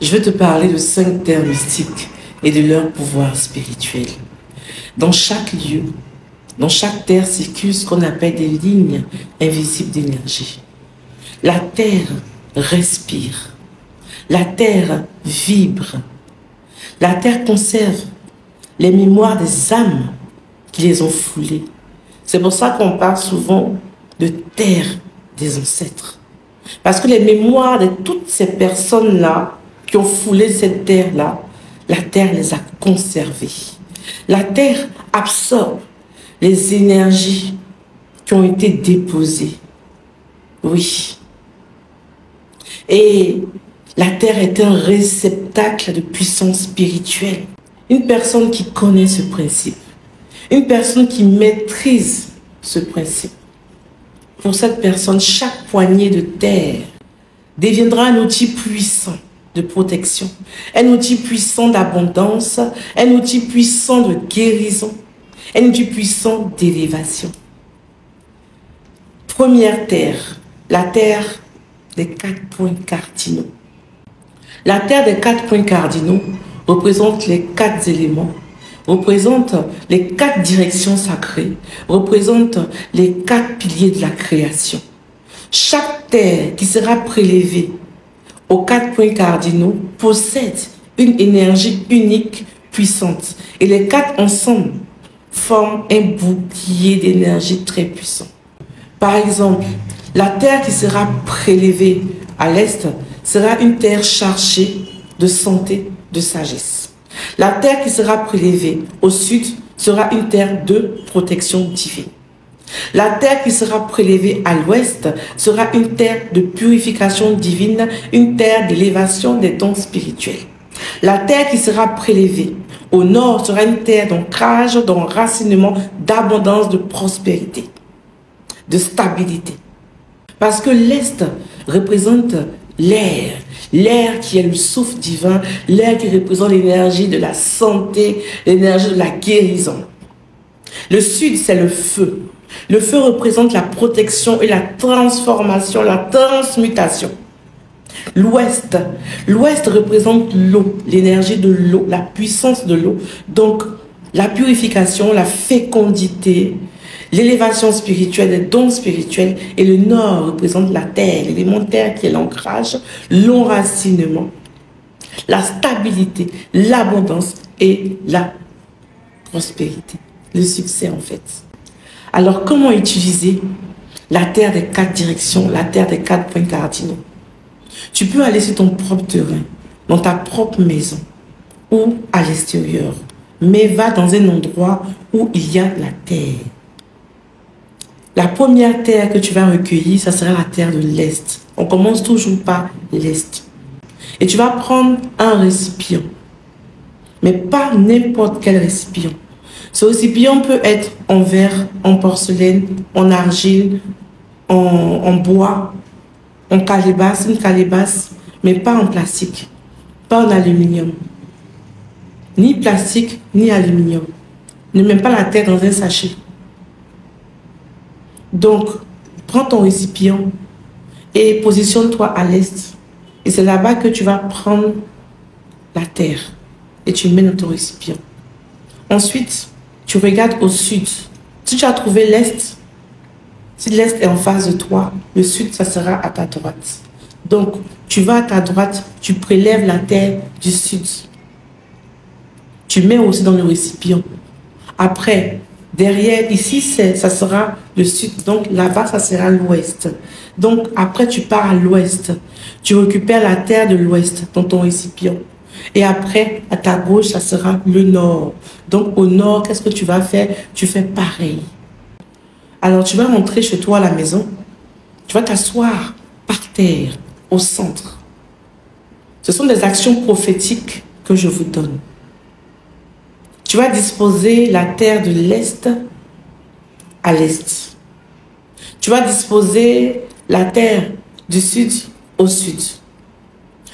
Je vais te parler de 5 terres mystiques et de leur pouvoir spirituel. Dans chaque lieu, dans chaque terre circulent ce qu'on appelle des lignes invisibles d'énergie. La terre respire. La terre vibre. La terre conserve les mémoires des âmes qui les ont foulées. C'est pour ça qu'on parle souvent de terre des ancêtres. Parce que les mémoires de toutes ces personnes-là qui ont foulé cette terre-là, la terre les a conservées. La terre absorbe les énergies qui ont été déposées. Oui. Et la terre est un réceptacle de puissance spirituelle. Une personne qui connaît ce principe, une personne qui maîtrise ce principe, pour cette personne, chaque poignée de terre deviendra un outil puissant de protection, un outil puissant d'abondance, un outil puissant de guérison, un outil puissant d'élévation. Première terre, la terre des 4 points cardinaux. La terre des 4 points cardinaux représente les 4 éléments, représente les 4 directions sacrées, représente les 4 piliers de la création. Chaque terre qui sera prélevée aux 4 points cardinaux possède une énergie unique, puissante. Et les 4 ensemble forment un bouclier d'énergie très puissant. Par exemple, la terre qui sera prélevée à l'est sera une terre chargée de santé, de sagesse. La terre qui sera prélevée au sud sera une terre de protection divine. La terre qui sera prélevée à l'ouest sera une terre de purification divine, une terre d'élévation des dons spirituels. La terre qui sera prélevée au nord sera une terre d'ancrage, d'enracinement, d'abondance, de prospérité, de stabilité. Parce que l'est représente l'air, l'air qui est le souffle divin, l'air qui représente l'énergie de la santé, l'énergie de la guérison. Le sud, c'est le feu. Le feu représente la protection et la transformation, la transmutation. L'ouest représente l'eau, l'énergie de l'eau, la puissance de l'eau. Donc, la purification, la fécondité, l'élévation spirituelle, les dons spirituels. Et le nord représente la terre, l'élément terre qui est l'ancrage, l'enracinement, la stabilité, l'abondance et la prospérité. Le succès en fait. Alors comment utiliser la terre des 4 directions, la terre des 4 points cardinaux? Tu peux aller sur ton propre terrain, dans ta propre maison ou à l'extérieur. Mais va dans un endroit où il y a la terre. La première terre que tu vas recueillir, ça sera la terre de l'Est. On commence toujours par l'Est. Et tu vas prendre un récipient. Mais pas n'importe quel récipient. Ce récipient peut être en verre, en porcelaine, en argile, en bois, en calebasse, une calebasse, mais pas en plastique, pas en aluminium. Ni plastique, ni aluminium. Ne mets pas la terre dans un sachet. Donc, prends ton récipient et positionne-toi à l'est. Et c'est là-bas que tu vas prendre la terre et tu mets dans ton récipient. Ensuite, tu regardes au sud. Si tu as trouvé l'est, si l'est est en face de toi, le sud, ça sera à ta droite. Donc, tu vas à ta droite, tu prélèves la terre du sud. Tu mets aussi dans le récipient. Après, derrière, ici, ça sera le sud. Donc, là-bas, ça sera l'ouest. Donc, après, tu pars à l'ouest. Tu récupères la terre de l'ouest dans ton récipient. Et après, à ta gauche, ça sera le nord. Donc, au nord, qu'est-ce que tu vas faire? Tu fais pareil. Alors, tu vas rentrer chez toi à la maison. Tu vas t'asseoir par terre, au centre. Ce sont des actions prophétiques que je vous donne. Tu vas disposer la terre de l'est à l'est. Tu vas disposer la terre du sud au sud.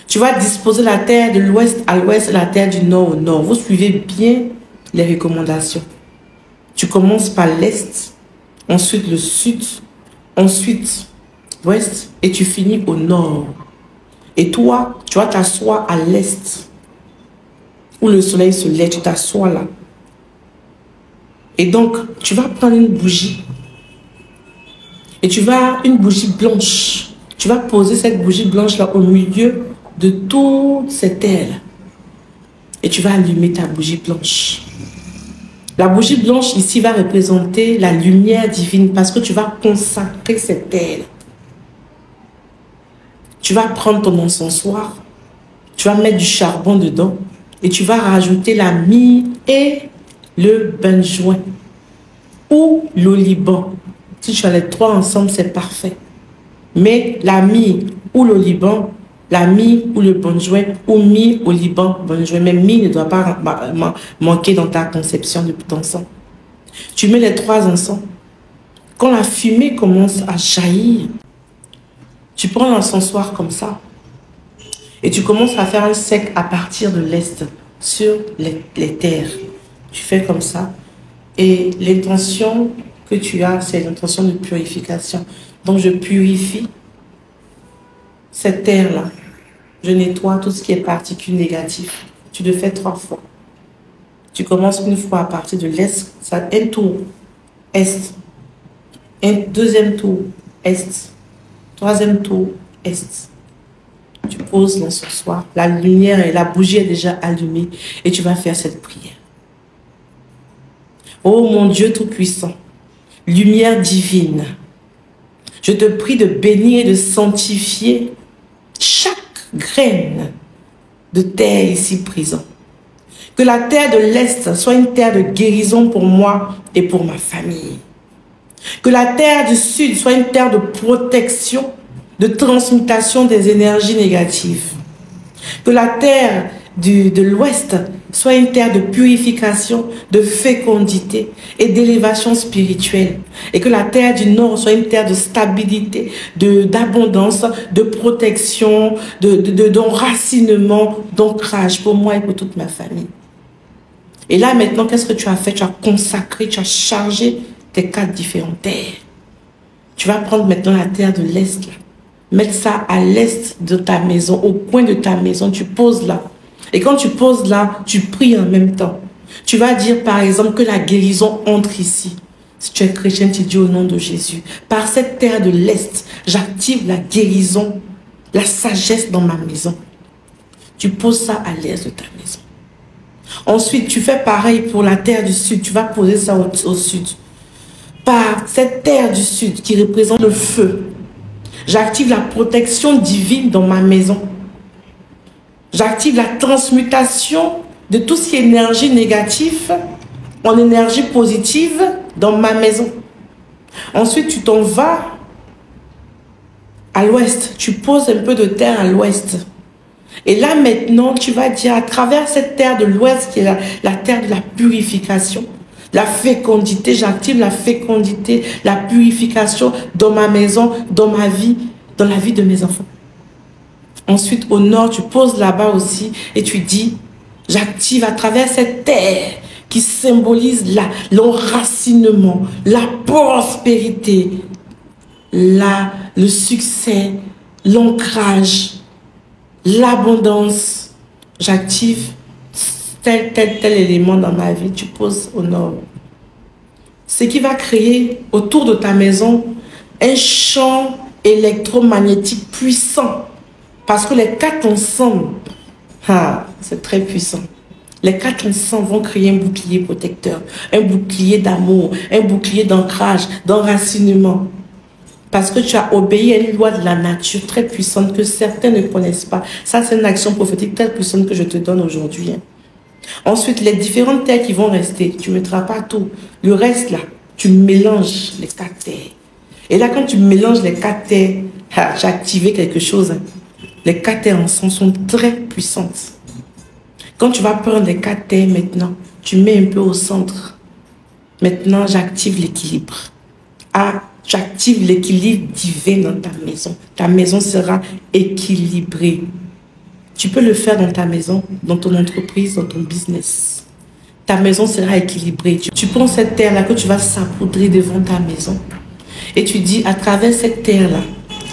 Tu vas disposer la terre de l'ouest à l'ouest et la terre du nord au nord. Vous suivez bien les recommandations. Tu commences par l'est, ensuite le sud, ensuite l'ouest et tu finis au nord. Et toi, tu vas t'asseoir à l'est, où le soleil se lève, tu t'assois là. Et donc, tu vas prendre une bougie. Et une bougie blanche. Tu vas poser cette bougie blanche là au milieu de toute cette terre. Et tu vas allumer ta bougie blanche. La bougie blanche ici va représenter la lumière divine parce que tu vas consacrer cette terre. Tu vas prendre ton encensoir, tu vas mettre du charbon dedans et tu vas rajouter la myrrhe et le benjoin ou l'oliban. Si tu as les trois ensemble, c'est parfait. Mais la myrrhe ou l'oliban, la myrrhe ou le benjoin ou myrrhe, oliban, benjoin, mais myrrhe ne doit pas manquer dans ta conception de d'encens. Tu mets les trois encens. Quand la fumée commence à jaillir, tu prends l'encensoir comme ça et tu commences à faire un cercle à partir de l'est sur les terres. Tu fais comme ça et l'intention que tu as, c'est l'intention de purification. Donc je purifie cette terre-là. Je nettoie tout ce qui est particules négatives. Tu le fais 3 fois. Tu commences une fois à partir de l'est, un tour est, un deuxième tour est. Troisième tour, est. Tu poses l'encensoir, la lumière et la bougie est déjà allumée et tu vas faire cette prière. Oh mon Dieu Tout-Puissant, lumière divine, je te prie de bénir et de sanctifier chaque graine de terre ici présente. Que la terre de l'Est soit une terre de guérison pour moi et pour ma famille. Que la terre du Sud soit une terre de protection, de transmutation des énergies négatives. Que la terre de l'Ouest soit une terre de purification, de fécondité et d'élévation spirituelle. Et que la terre du Nord soit une terre de stabilité, d'abondance, de protection, d'enracinement, d'ancrage pour moi et pour toute ma famille. Et là maintenant, qu'est-ce que tu as fait? Tu as consacré, tu as chargé tes 4 différentes terres. Tu vas prendre maintenant la terre de l'Est, mettre ça à l'est de ta maison, au coin de ta maison, tu poses là. Et quand tu poses là, tu pries en même temps. Tu vas dire par exemple que la guérison entre ici. Si tu es chrétien, tu dis au nom de Jésus. Par cette terre de l'Est, j'active la guérison, la sagesse dans ma maison. Tu poses ça à l'est de ta maison. Ensuite, tu fais pareil pour la terre du Sud. Tu vas poser ça au Sud. Par cette terre du Sud qui représente le feu, j'active la protection divine dans ma maison. J'active la transmutation de tout ce qui est énergie négative en énergie positive dans ma maison. Ensuite, tu t'en vas à l'ouest. Tu poses un peu de terre à l'ouest. Et là, maintenant, tu vas dire à travers cette terre de l'ouest qui est la terre de la purification, la fécondité, j'active la fécondité, la purification dans ma maison, dans ma vie, dans la vie de mes enfants. Ensuite, au nord, tu poses là-bas aussi et tu dis, j'active à travers cette terre qui symbolise l'enracinement, la prospérité, le succès, l'ancrage, l'abondance. J'active tel élément dans ma vie, tu poses au nord. Ce qui va créer autour de ta maison un champ électromagnétique puissant. Parce que les 4 ensemble, c'est très puissant. Les 4 ensemble vont créer un bouclier protecteur, un bouclier d'amour, un bouclier d'ancrage, d'enracinement. Parce que tu as obéi à une loi de la nature très puissante que certains ne connaissent pas. Ça, c'est une action prophétique très puissante que je te donne aujourd'hui. Ensuite, les différentes terres qui vont rester, tu ne mettras pas tout. Le reste, là, tu mélanges les 4 terres. Et là, quand tu mélanges les 4 terres, j'ai activé quelque chose. Les 4 terres ensemble sont très puissantes. Quand tu vas prendre les 4 terres maintenant, tu mets un peu au centre. Maintenant, j'active l'équilibre. J'active l'équilibre divin dans ta maison. Ta maison sera équilibrée. Tu peux le faire dans ta maison, dans ton entreprise, dans ton business. Ta maison sera équilibrée. Tu prends cette terre-là que tu vas saupoudrer devant ta maison. Et tu dis, à travers cette terre-là,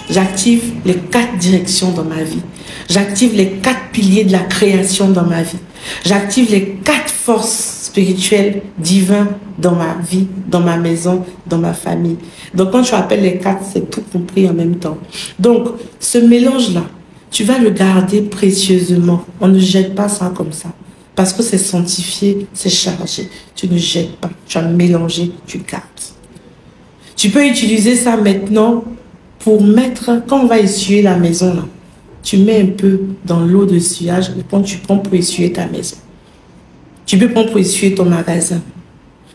j'active les 4 directions dans ma vie. J'active les 4 piliers de la création dans ma vie. J'active les 4 forces spirituelles divines dans ma vie, dans ma maison, dans ma famille. Donc quand tu appelles les 4, c'est tout compris en même temps. Donc ce mélange-là, tu vas le garder précieusement. On ne jette pas ça comme ça. Parce que c'est sanctifié, c'est chargé. Tu ne jettes pas. Tu as mélangé, tu gardes. Tu peux utiliser ça maintenant pour mettre, quand on va essuyer la maison, là, tu mets un peu dans l'eau de essuyage et quand tu prends pour essuyer ta maison. Tu peux prendre pour essuyer ton magasin.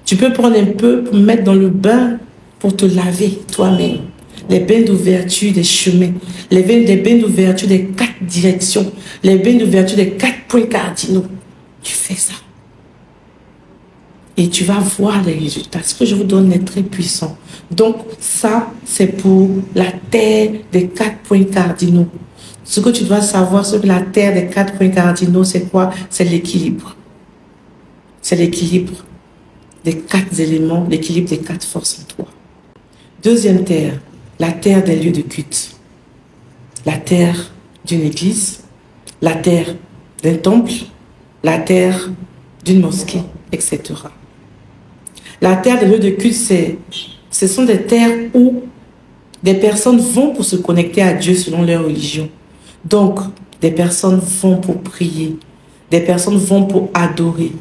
Tu peux prendre un peu pour mettre dans le bain pour te laver toi-même. Les bains d'ouverture des chemins, les bains d'ouverture des 4 directions, les bains d'ouverture des 4 points cardinaux. Tu fais ça. Et tu vas voir les résultats. Ce que je vous donne est très puissant. Donc, ça, c'est pour la terre des 4 points cardinaux. Ce que tu dois savoir sur la terre des 4 points cardinaux, c'est quoi? C'est l'équilibre. C'est l'équilibre des 4 éléments, l'équilibre des 4 forces en toi. Deuxième terre, la terre des lieux de culte. La terre d'une église, la terre d'un temple, la terre d'une mosquée, etc. La terre des lieux de culte, ce sont des terres où des personnes vont pour se connecter à Dieu selon leur religion. Donc, des personnes vont pour prier, des personnes vont pour adorer,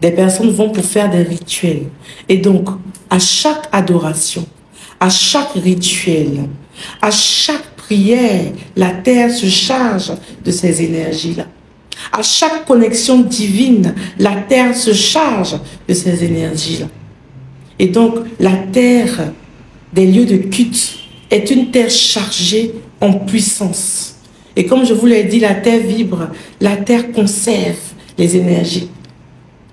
des personnes vont pour faire des rituels. Et donc, à chaque adoration, à chaque rituel, à chaque prière, la terre se charge de ces énergies-là. À chaque connexion divine, la terre se charge de ces énergies-là. Et donc, la terre des lieux de culte est une terre chargée en puissance. Et comme je vous l'ai dit, la terre vibre, la terre conserve les énergies.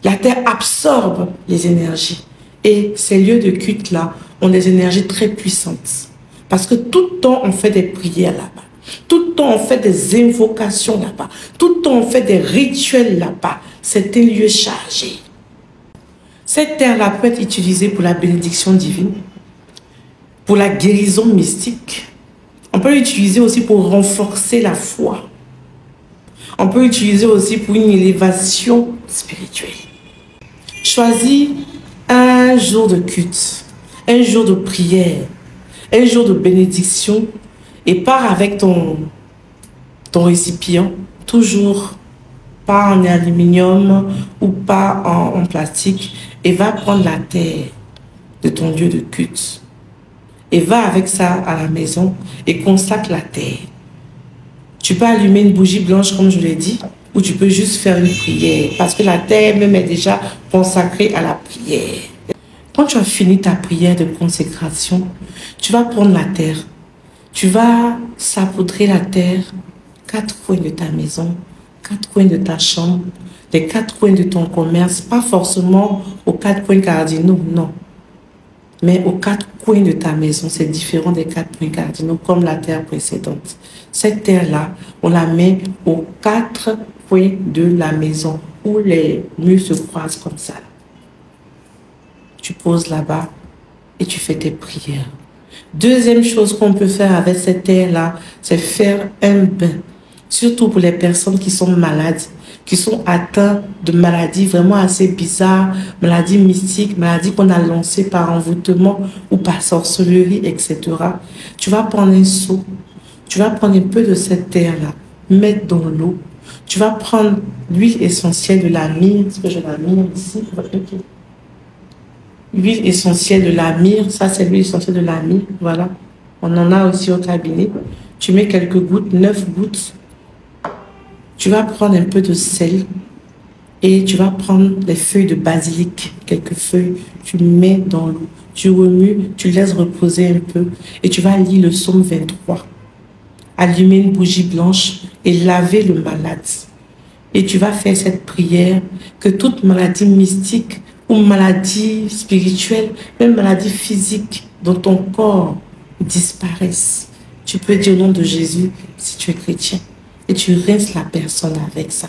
La terre absorbe les énergies. Et ces lieux de culte-là ont des énergies très puissantes. Parce que tout le temps, on fait des prières là-bas. Tout le temps, on fait des invocations là-bas. Tout le temps, on fait des rituels là-bas. C'est un lieu chargé. Cette terre-là peut être utilisée pour la bénédiction divine, pour la guérison mystique. On peut l'utiliser aussi pour renforcer la foi. On peut l'utiliser aussi pour une élévation spirituelle. Choisis un jour de culte, un jour de prière, un jour de bénédiction et pars avec ton récipient, toujours pas en aluminium ou pas en plastique, et va prendre la terre de ton lieu de culte. Et va avec ça à la maison et consacre la terre. Tu peux allumer une bougie blanche comme je l'ai dit, ou tu peux juste faire une prière, parce que la terre même est déjà consacrée à la prière. Quand tu as fini ta prière de consécration, tu vas prendre la terre. Tu vas saupoudrer la terre, 4 coins de ta maison, 4 coins de ta chambre, les 4 coins de ton commerce, pas forcément aux 4 points cardinaux, non. Mais aux 4 coins de ta maison, c'est différent des 4 points cardinaux, comme la terre précédente. Cette terre-là, on la met aux 4 coins de la maison, où les murs se croisent comme ça. Tu poses là-bas et tu fais tes prières. Deuxième chose qu'on peut faire avec cette terre-là, c'est faire un bain. Surtout pour les personnes qui sont malades, qui sont atteintes de maladies vraiment assez bizarres, maladies mystiques, maladies qu'on a lancées par envoûtement ou par sorcellerie, etc. Tu vas prendre un seau, tu vas prendre un peu de cette terre-là, mettre dans l'eau. Tu vas prendre l'huile essentielle de la myrrhe, est-ce que j'ai la myrrhe ici? Okay. L'huile essentielle de la myrrhe, ça c'est l'huile essentielle de la myrrhe, voilà. On en a aussi au cabinet. Tu mets quelques gouttes, 9 gouttes. Tu vas prendre un peu de sel et tu vas prendre les feuilles de basilic, quelques feuilles, tu mets dans l'eau, tu remues, tu laisses reposer un peu et tu vas lire le psaume 23. Allumer une bougie blanche et laver le malade. Et tu vas faire cette prière que toute maladie mystique ou maladie spirituelle, même maladie physique dans ton corps disparaisse. Tu peux dire au nom de Jésus si tu es chrétien. Et tu rinces la personne avec ça.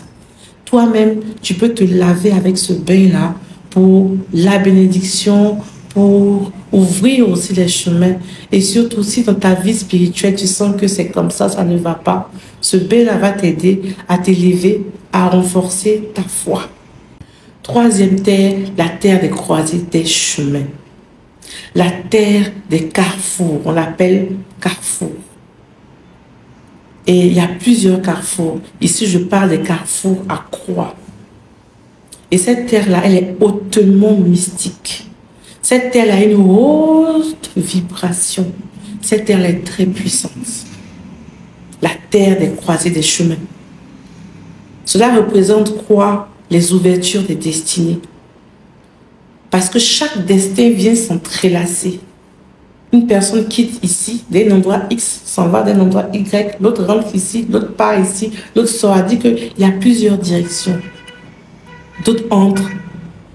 Toi-même, tu peux te laver avec ce bain-là pour la bénédiction, pour ouvrir aussi les chemins. Et surtout, si dans ta vie spirituelle, tu sens que c'est comme ça ne va pas, ce bain-là va t'aider à t'élever, à renforcer ta foi. Troisième terre, la terre des croisées des chemins. La terre des carrefours, on l'appelle carrefour. Et il y a plusieurs carrefours. Ici, je parle des carrefours à croix. Et cette terre-là, elle est hautement mystique. Cette terre a une haute vibration. Cette terre est très puissante. La terre des croisées des chemins. Cela représente quoi? Les ouvertures des destinées. Parce que chaque destin vient s'entrelacer. Une personne quitte ici, d'un endroit X, s'en va d'un endroit Y, l'autre rentre ici, l'autre part ici, l'autre sort. A dit qu'il y a plusieurs directions. D'autres entrent,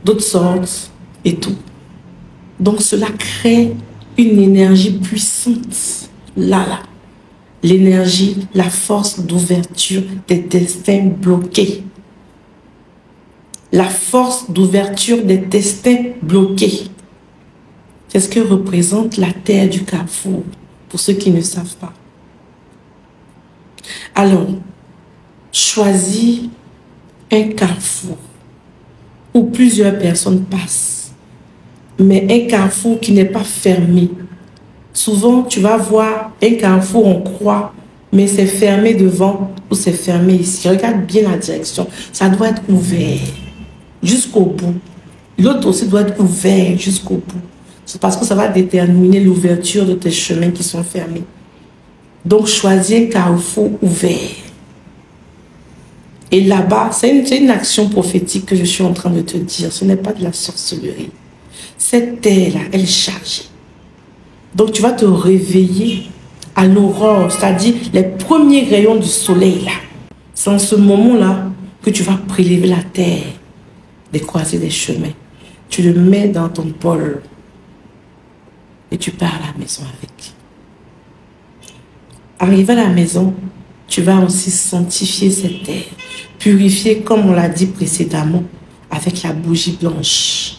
d'autres sortent et tout. Donc cela crée une énergie puissante. Là. L'énergie, la force d'ouverture des destins bloqués. La force d'ouverture des destins bloqués. C'est ce que représente la terre du carrefour, pour ceux qui ne savent pas. Alors, choisis un carrefour où plusieurs personnes passent, mais un carrefour qui n'est pas fermé. Souvent, tu vas voir un carrefour en croix, mais c'est fermé devant ou c'est fermé ici. Regarde bien la direction. Ça doit être ouvert jusqu'au bout. L'autre aussi doit être ouvert jusqu'au bout. C'est parce que ça va déterminer l'ouverture de tes chemins qui sont fermés. Donc, choisis un carrefour ouvert. Et là-bas, c'est une action prophétique que je suis en train de te dire. Ce n'est pas de la sorcellerie. Cette terre-là, elle est chargée. Donc, tu vas te réveiller à l'aurore, c'est-à-dire les premiers rayons du soleil, là. C'est en ce moment-là que tu vas prélever la terre des croisées des chemins. Tu le mets dans ton bol et tu pars à la maison avec. Arrivé à la maison, tu vas aussi sanctifier cette terre, purifier comme on l'a dit précédemment avec la bougie blanche.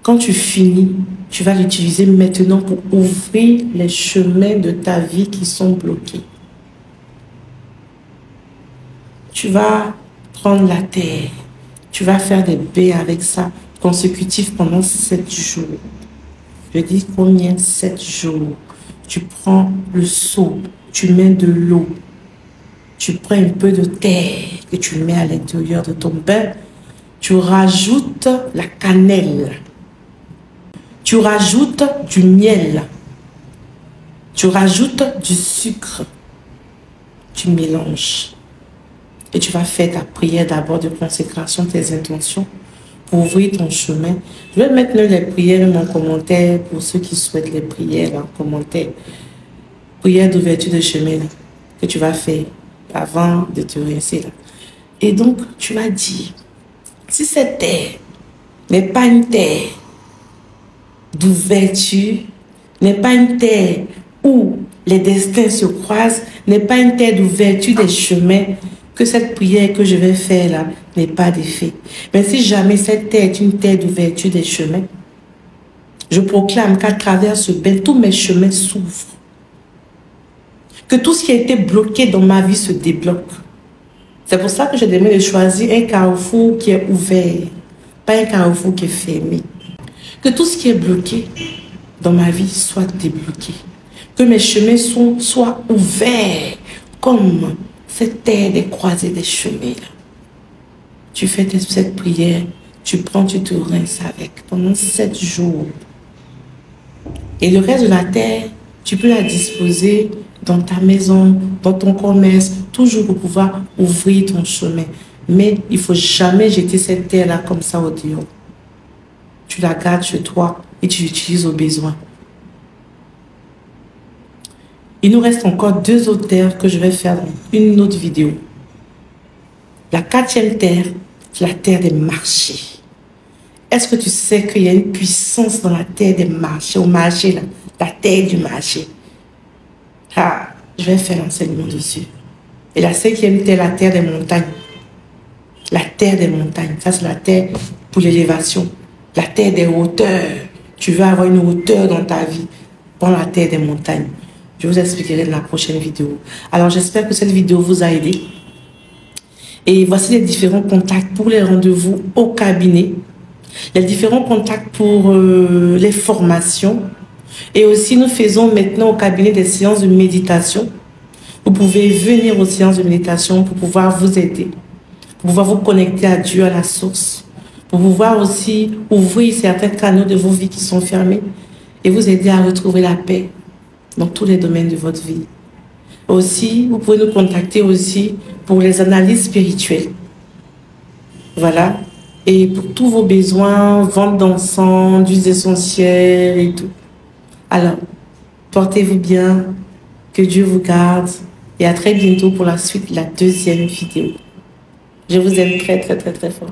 Quand tu finis, tu vas l'utiliser maintenant pour ouvrir les chemins de ta vie qui sont bloqués. Tu vas prendre la terre, tu vas faire des bains avec ça consécutifs pendant 7 jours. Je dis combien? 7 jours. Tu prends le seau, tu mets de l'eau, tu prends un peu de terre que tu mets à l'intérieur de ton bain, tu rajoutes la cannelle, tu rajoutes du miel, tu rajoutes du sucre, tu mélanges et tu vas faire ta prière d'abord de consécration, tes intentions pour ouvrir ton chemin. Je vais mettre les prières en commentaire pour ceux qui souhaitent les prières en commentaire. Prière d'ouverture de chemin que tu vas faire avant de te rincer là. Et donc, tu vas dire, si cette terre n'est pas une terre d'ouverture, n'est pas une terre où les destins se croisent, n'est pas une terre d'ouverture des chemins, que cette prière que je vais faire là n'ait pas d'effet. Mais si jamais cette terre est une terre d'ouverture des chemins, je proclame qu'à travers ce bain, tous mes chemins s'ouvrent. Que tout ce qui a été bloqué dans ma vie se débloque. C'est pour ça que je demande de choisir un carrefour qui est ouvert, pas un carrefour qui est fermé. Que tout ce qui est bloqué dans ma vie soit débloqué. Que mes chemins soient ouverts comme cette terre des croisées des chemins. Tu fais cette prière, tu prends, tu te rinces avec pendant 7 jours. Et le reste de la terre, tu peux la disposer dans ta maison, dans ton commerce, toujours pour pouvoir ouvrir ton chemin. Mais il ne faut jamais jeter cette terre-là comme ça au dehors. Tu la gardes chez toi et tu l'utilises au besoin. Il nous reste encore 2 autres terres que je vais faire dans une autre vidéo. La 4e terre, c'est la terre des marchés. Est-ce que tu sais qu'il y a une puissance dans la terre des marchés, au marché, là, la terre du marché? Ah, je vais faire l'enseignement dessus. Et la 5e terre, la terre des montagnes. La terre des montagnes, ça c'est la terre pour l'élévation. La terre des hauteurs, tu veux avoir une hauteur dans ta vie, prends la terre des montagnes. Je vous expliquerai dans la prochaine vidéo. Alors, j'espère que cette vidéo vous a aidé. Et voici les différents contacts pour les rendez-vous au cabinet. Les différents contacts pour les formations. Et aussi, nous faisons maintenant au cabinet des séances de méditation. Vous pouvez venir aux séances de méditation pour pouvoir vous aider, pour pouvoir vous connecter à Dieu, à la source, pour pouvoir aussi ouvrir certains canaux de vos vies qui sont fermés et vous aider à retrouver la paix dans tous les domaines de votre vie. Aussi, vous pouvez nous contacter aussi pour les analyses spirituelles. Voilà. Et pour tous vos besoins, vente d'encens, d'huiles essentielles et tout. Alors, portez-vous bien, que Dieu vous garde et à très bientôt pour la suite de la deuxième vidéo. Je vous aime très, très, très, très fort.